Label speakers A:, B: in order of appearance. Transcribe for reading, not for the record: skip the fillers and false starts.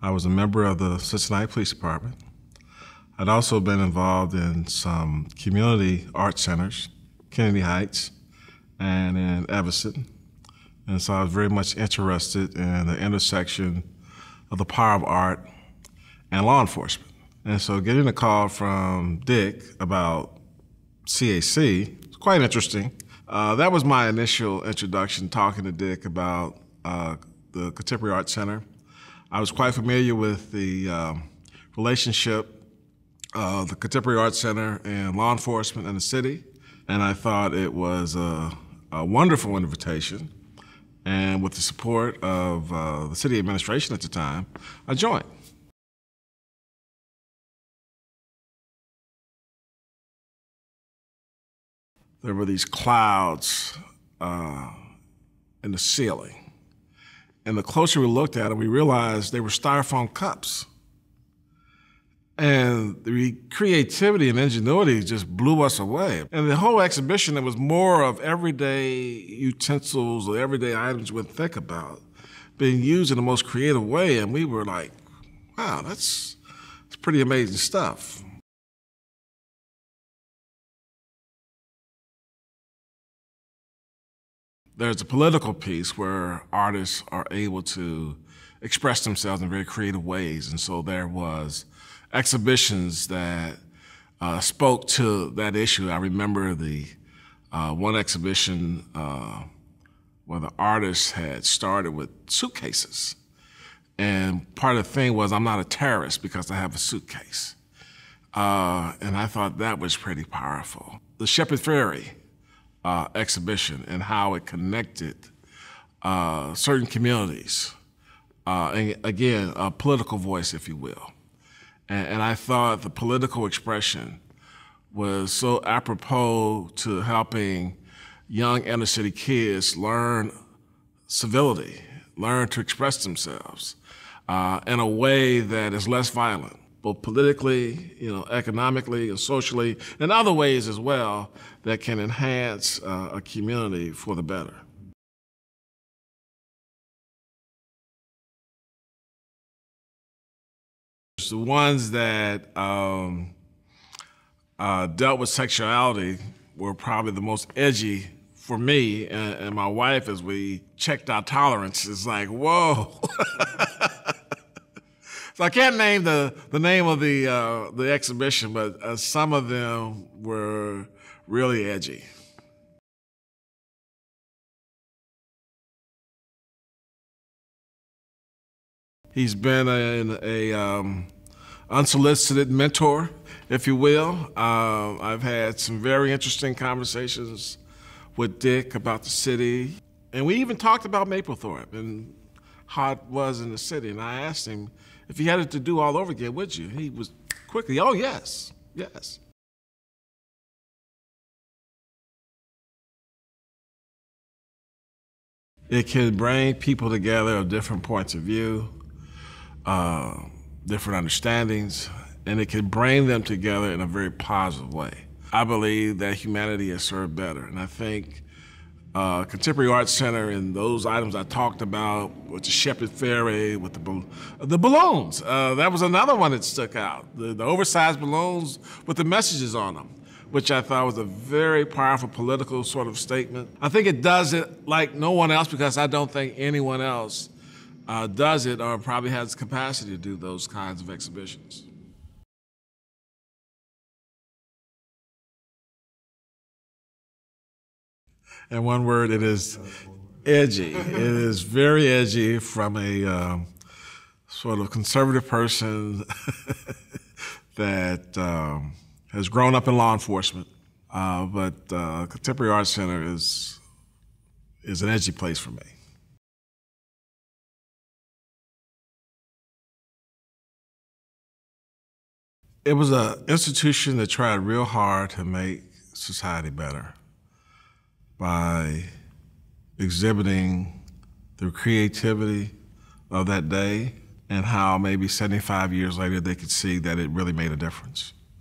A: I was a member of the Cincinnati Police Department. I'd also been involved in some community art centers, Kennedy Heights and in Evanston. And so I was very much interested in the intersection of the power of art and law enforcement. And so getting a call from Dick about CAC was quite interesting. That was my initial introduction, talking to Dick about the Contemporary Art Center. I was quite familiar with the relationship of the Contemporary Art Center and law enforcement in the city, and I thought it was a wonderful invitation. And with the support of the city administration at the time, I joined. There were these clouds in the ceiling. And the closer we looked at it, we realized they were styrofoam cups. And the creativity and ingenuity just blew us away. And the whole exhibition, it was more of everyday utensils or everyday items you would think about being used in the most creative way. And we were like, wow, that's pretty amazing stuff. There's a political piece where artists are able to express themselves in very creative ways. And so there was exhibitions that spoke to that issue. I remember the one exhibition where the artist had started with suitcases. And part of the thing was, I'm not a terrorist because I have a suitcase. And I thought that was pretty powerful. The Shepherd Ferry exhibition and how it connected certain communities. And again, a political voice, if you will. And I thought the political expression was so apropos to helping young inner city kids learn civility, learn to express themselves in a way that is less violent, both politically, economically and socially, and other ways as well that can enhance a community for the better. The ones that dealt with sexuality were probably the most edgy for me and my wife as we checked our tolerance. It's like, whoa. So I can't name the name of the exhibition, but some of them were really edgy. He's been an unsolicited mentor, if you will. I've had some very interesting conversations with Dick about the city. And we even talked about Maplethorpe and how it was in the city. And I asked him, if you had it to do all over again, would you? He was quickly, oh, yes, yes. It can bring people together of different points of view, different understandings, and it can bring them together in a very positive way. I believe that humanity is served better, and I think Contemporary Art Center and those items I talked about with the Shepherd Ferry, with the balloons. That was another one that stuck out. The oversized balloons with the messages on them, which I thought was a very powerful political sort of statement. I think it does it like no one else because I don't think anyone else does it or probably has the capacity to do those kinds of exhibitions. In one word, it is edgy. It is very edgy from a sort of conservative person that has grown up in law enforcement. But Contemporary Art Center is an edgy place for me. It was an institution that tried real hard to make society better by exhibiting the creativity of that day and how maybe 75 years later they could see that it really made a difference.